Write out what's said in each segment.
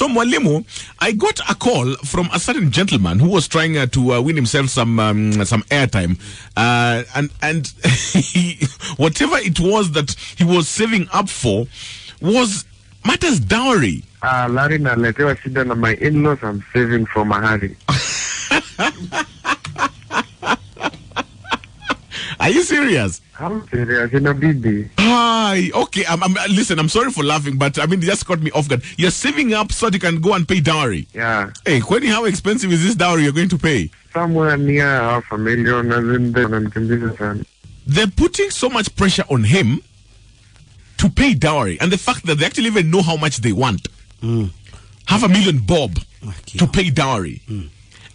So Mwalimu, I got a call from a certain gentleman who was trying to win himself some airtime, and he, whatever it was that he was saving up for was matters dowry. Larry, naletewa shida na my in-laws. I'm saving for mahari. Are you serious? I'm serious, baby. Hi. Okay. Listen, I'm sorry for laughing, but I mean, it just caught me off guard. You're saving up so that you can go and pay dowry. Yeah. Hey, Kweni, how expensive is this dowry you're going to pay? Somewhere near $500,000. They're putting so much pressure on him to pay dowry, and the fact that they actually even know how much they want. $500,000 bob to pay dowry.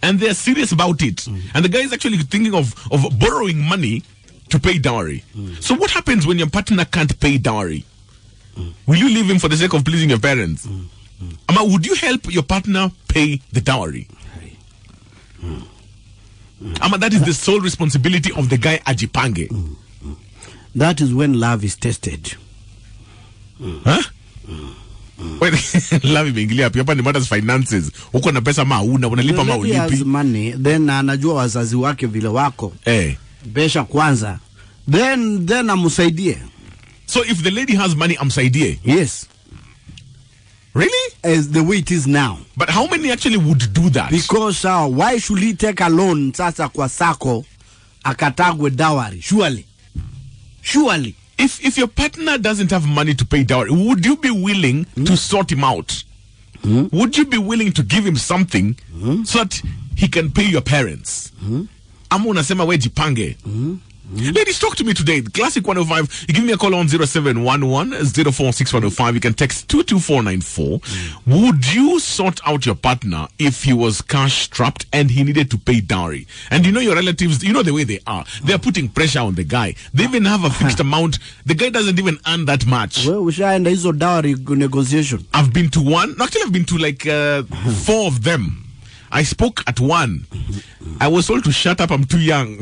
And they're serious about it. And the guy is actually thinking of borrowing money to pay dowry. So what happens when your partner can't pay dowry? Will you leave him for the sake of pleasing your parents? Ama, would you help your partner pay the dowry? Ama, that is the sole responsibility of the guy ajipange. That is when love is tested. Huh? Wait, love imeingilia hapo. Hapa ni matters finances. Uko na pesa mauna, unalipa maulipi. He has money, then anajua wazazi wake vile wako. Besha kwanza. Then amsaidie. So if the lady has money, amsaidie? Yes. Really? As the way it is now. But how many actually would do that? Because why should he take a loan sasa kwa sako akatagwe dowry? Surely. If your partner doesn't have money to pay dowry, would you be willing to sort him out? Would you be willing to give him something so that he can pay your parents? Ama unasema we jipange. Ladies, talk to me today. Classic 105. You give me a call on 0711-046105. You can text 22494. Would you sort out your partner if he was cash strapped and he needed to pay dowry? And you know your relatives, you know the way they are. They're putting pressure on the guy. They even have a fixed amount. The guy doesn't even earn that much. Well, we should end hizo dowry negotiation. I've been to one. Actually, I've been to like 4 of them. I spoke at one. I was told to shut up, I'm too young.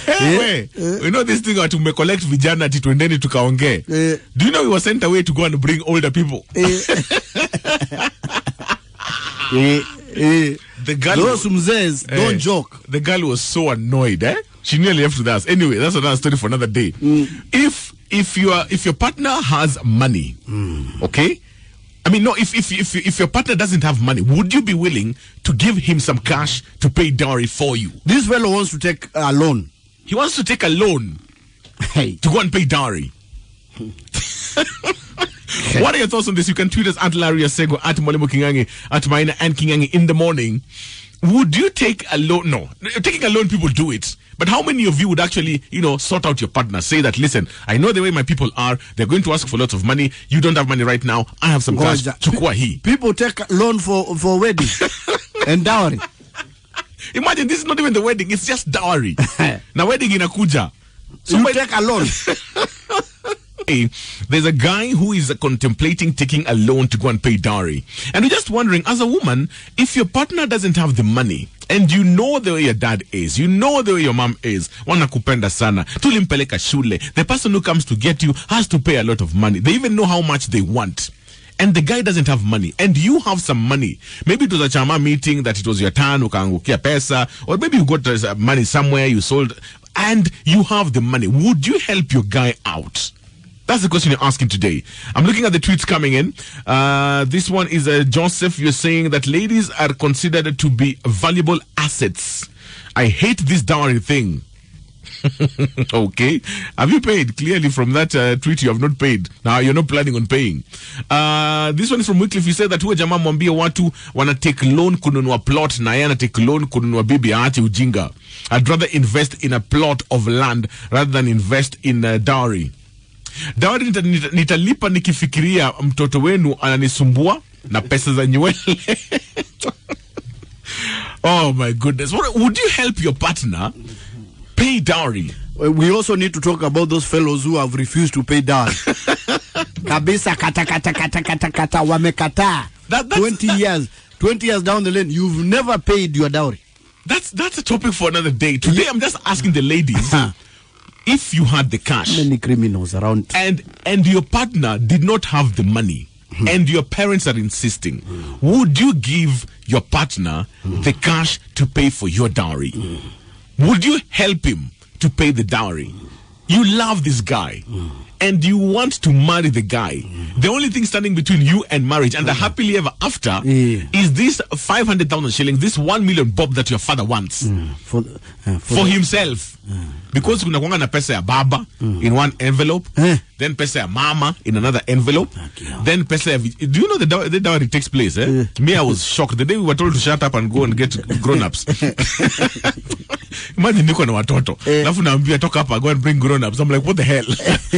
Hey, you know this thing to collect vijana ati twendeni tukaongee. Do you know we were sent away to go and bring older people? The girl, those mzes, don't joke. The girl was so annoyed, She nearly left with us. Anyway, that's another story for another day. If your partner has money, okay? I mean, no, if your partner doesn't have money, would you be willing to give him some cash to pay dowry for you? This fellow wants to take a loan. He wants to take a loan to go and pay dowry. What are your thoughts on this? You can tweet us at Larry Asego, at Mwalimu Kingangi, at Maina and Kingangi in the morning. Would you take a loan? No. Taking a loan, people do it. But how many of you would actually, sort out your partner? Say that, listen, I know the way my people are. They're going to ask for lots of money. You don't have money right now. I have some cash. Chukua hii. People take a loan for wedding and dowry. Imagine, this is not even the wedding. It's just dowry. Now wedding inakuja. So you take a loan. There's a guy who is contemplating taking a loan to go and pay dowry. And you're just wondering, as a woman, if your partner doesn't have the money, and you know the way your dad is, you know the way your mom is, wanakupenda sana, tulimpeleka shule, the person who comes to get you has to pay a lot of money. They even know how much they want. And the guy doesn't have money, and you have some money. Maybe it was a chama meeting that it was your turn, ukaangukia pesa, or maybe you got money somewhere, you sold, and you have the money. Would you help your guy out? That's the question you're asking today. I'm looking at the tweets coming in. This one is Joseph. You're saying that ladies are considered to be valuable assets. I hate this dowry thing. Okay. Have you paid? Clearly from that tweet you have not paid. Now you're not planning on paying. This one is from Wycliffe. You said that huwa jamaa mwambie watu wana take loan kununua plot na yana take loan kununua bibi aache ujinga. I'd rather invest in a plot of land rather than invest in dowry. Dawadi nitalipa nikifikiria mtoto wenu ananisumbua na pesa za nywele. Oh my goodness. Would you help your partner pay dowry? We also need to talk about those fellows who have refused to pay dowry. Kabisa kata wamekata. 20 years down the lane, you've never paid your dowry. That's a topic for another day. Today I'm just asking the ladies, if you had the cash, many criminals around, and your partner did not have the money, and your parents are insisting, would you give your partner the cash to pay for your dowry? Would you help him to pay the dowry? You love this guy, and you want to marry the guy. The only thing standing between you and marriage and the happily ever after is this 500,000 shillings, this 1 million bob that your father wants for himself. Because kuna kwanga na pesa ya baba in one envelope, then pesa ya mama in another envelope, then pesa ya... Do you know the dowry takes place? Me, I was shocked. The day we were told to shut up and go and get grown-ups. Imagine niko na watoto. Alafu naambia toka hapa, go and bring grown-ups. I'm like, what the hell?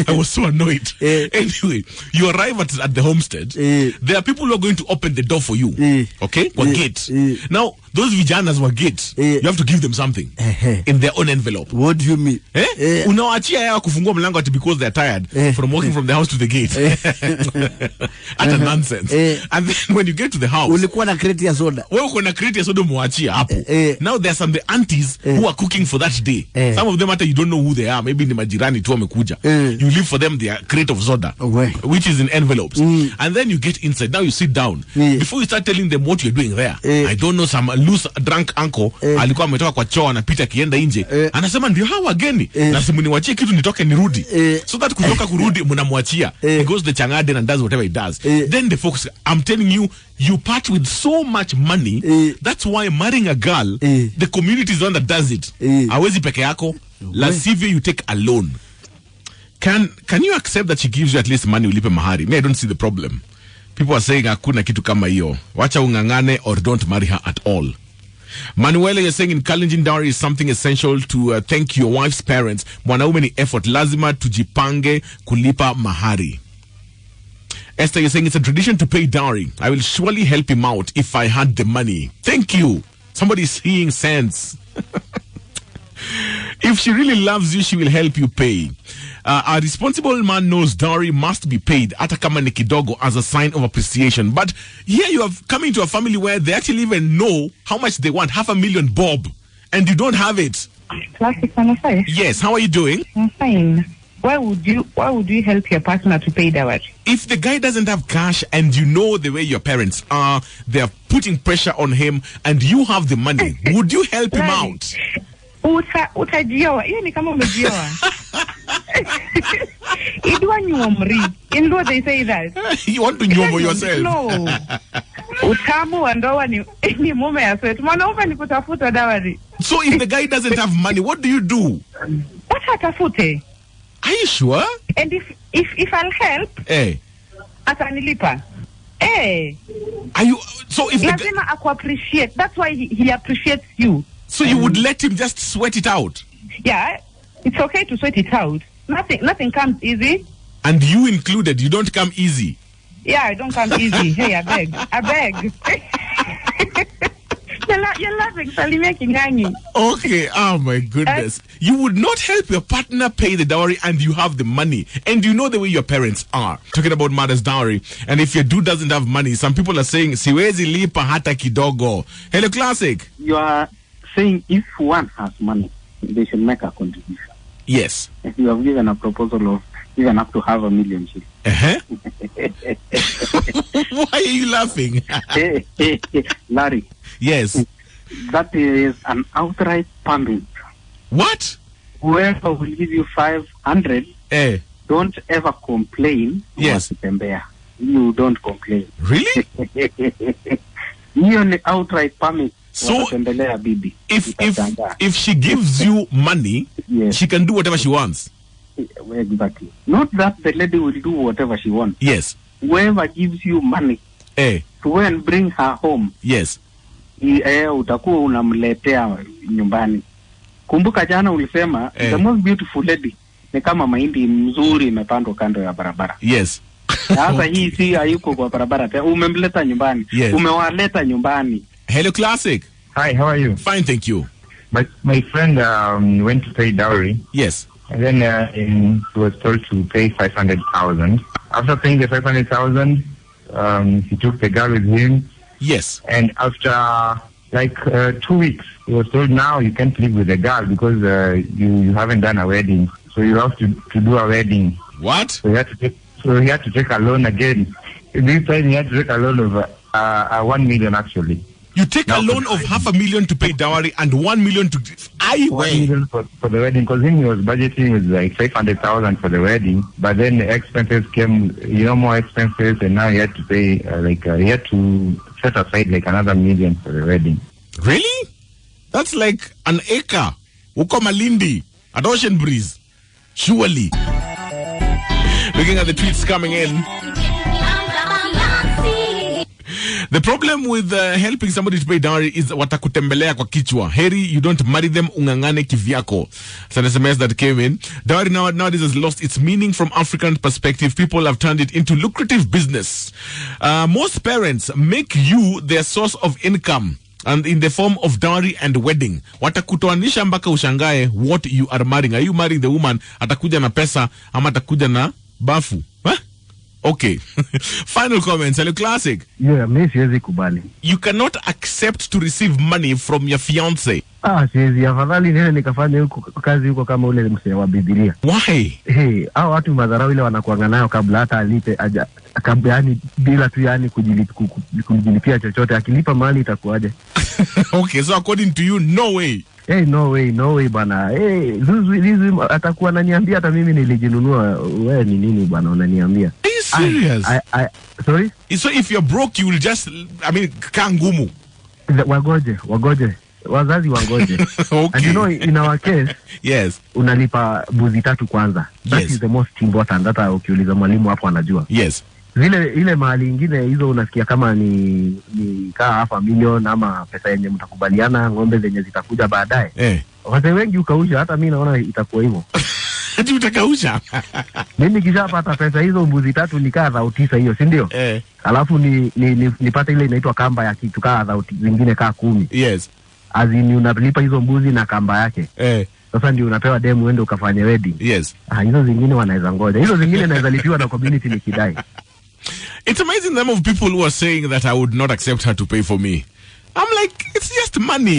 I was so annoyed. Anyway, you arrive at the homestead. There are people who are going to open the door for you. Okay? Kwa gate. Now, those vijanas were gate. You have to give them something in their own envelope. What do you mean? Unawaachia yao kufungua mlango ati because they're tired from walking from the house to the gate. Utter nonsense. And then when you get to the house, ulikuwa na crate ya soda. Wewe uko na crate ya soda muachia hapo. Now there are some the aunties who are cooking for that day. Some of them hata you don't know who they are. Maybe ni majirani tu wamekuja. You leave for them their crate of soda, which is in envelopes. And then you get inside. Now you sit down. Before you start telling them what you're doing there, I don't know, some loose drunk uncle alikuwa ametoka kwa choo anapita kienda nje. Anasema ndio hawa wageni. Na simu niwachie kitu nitoke nirudi. So that kutoka kurudi mnamwachia. He goes to the changaden and does whatever he does. Then the folks, I'm telling you, you part with so much money. That's why marrying a girl, the community is the one that does it. Hawezi peke yako. La sivyo you take a loan. Can you accept that she gives you at least money ulipe mahari? Me, I don't see the problem. People are saying hakuna kitu kama hiyo. Wacha ungangane or don't marry her at all. Manuela, you're saying in Kalenjin dowry is something essential to thank your wife's parents. Mwanaume ni effort. Lazima tujipange kulipa mahari. Esther, you're saying it's a tradition to pay dowry. I will surely help him out if I had the money. Thank you. Somebody's seeing sense. If she really loves you, she will help you pay. A responsible man knows dowry must be paid, hata kama ni kidogo, as a sign of appreciation. But here you have come into a family where they actually even know how much they want, 500,000 bob, and you don't have it. Classic, Manasai. Yes, how are you doing? I'm fine. Why would you help your partner to pay dowry? If the guy doesn't have cash and you know the way your parents are, they're putting pressure on him, and you have the money, would you help him out? Utajioa. Hiyo ni kama umejioa. Idwa nyomri. In law they say that. You want to nyomo yourself? No. Utamu wa ndoa ni mume ya sweat. Mwanaume ni kutafuta dowry. So if the guy doesn't have money, what do you do? What atafute? Are you sure? And if I'll help, atanilipa. Are you so if lazima aku appreciate. That's why he appreciates you. So you would let him just sweat it out? Yeah, it's okay to sweat it out. Nothing comes easy. And you included, you don't come easy. Yeah, I don't come easy. Hey, I beg. You're laughing, Salime Kingangi. Okay, oh my goodness. You would not help your partner pay the dowry and you have the money. And you know the way your parents are. Talking about mother's dowry. And if your dude doesn't have money, some people are saying, siwezi lipa hata kidogo. Hello, Classic. You are saying if one has money, they should make a contribution. Yes. You have given a proposal of even up to 500,000 shillings. Why are you laughing? Larry. Yes. That is an outright payment. What? Whoever will give you 500, don't ever complain. Yes. You don't complain. Really? You only outright payment. So if she gives you money, yes, she can do whatever she wants. Exactly. Not that the lady will do whatever she wants. Yes. Whoever gives you money to go and bring her home. Yes. Utakuwa unamletea nyumbani. Kumbuka jana ulisema the most beautiful lady ni kama mahindi mzuri imepandwa kando ya barabara. Yes. Sasa hii si hayuko kwa barabara. Umemleta nyumbani. Yes. Umewaleta nyumbani. Hello, Classic. Hi, how are you? Fine, thank you. My friend went to pay dowry. Yes. And then he was told to pay 500,000. After paying the 500,000, he took the girl with him. Yes. And after like 2 weeks. He was told now you can't live with a girl because you haven't done a wedding. So you have to do a wedding. What? So he had to take a loan again. This time he had to take a loan of 1 million actually. You take a loan of $500,000 to pay dowry and 1 million to... 1 million for the wedding, because he was budgeting with like 500,000 for the wedding, but then the expenses came, more expenses, and now he had to pay he had to set aside like another 1 million for the wedding. Really? That's like an acre. Uko Malindi at Ocean Breeze. Surely. Looking at the tweets coming in. The problem with helping somebody to pay dowry is watakutembelea kwa kichwa. Heri, you don't marry them, ungangane kivyako. It's an SMS that came in. Dowry nowadays has lost its meaning from African perspective. People have turned it into lucrative business. Most parents make you their source of income, and in the form of dowry and wedding. Watakutoanisha mpaka ushangae what you are marrying. Are you marrying the woman atakuja na pesa ama atakuja na bafu? Huh? Okay. Final comments. Hello, Classic. Yeah, mimi siwezi kubali. You cannot accept to receive money from your fiance. Siwezi. Afadhali nene nikafanya huko kazi huko kama ule msee wa Biblia. Why? Hao watu madharau ile wanakuanga nayo kabla hata alipe kabla, yani bila tu yani kujilipia chochote, akilipa mali itakuaje? Okay, so according to you, no way. No way bana. Zuzu atakuwa ananiambia hata mimi nilijinunua. Wewe ni nini bana unaniambia? Are you serious? Sorry? So if you're broke, you will just, kaa ngumu. Wagoje. Wazazi wangoje. Okay. And you know, in our case, yes, unalipa buzi 3 kwanza. That is the most important. Hata ukiuliza mwalimu hapo anajua. Yes. Ile mahali ingine hizo unasikia kama ni kaa $500,000 ama pesa yenye mtakubaliana, ng'ombe zenye zitakuja baadaye. Wazee wengi ukausha, hata mimi naona itakuwa hivyo. Ati utakausha? Mimi kishapata pesa hizo mbuzi 3 nikaa 9,000 hiyo, si ndio? Alafu nipate ile inaitwa kamba ya kitu kaa 10,000 zingine kaa 10. Yes. Azini unalipa hizo mbuzi na kamba yake. Sasa ndio unapewa demu uende ukafanye wedding. Yes. Hizo zingine wanaweza ngoja. Hizo zingine naweza lipiwa na community nikidai. It's amazing the number of people who are saying that I would not accept her to pay for me. I'm like, it's just money.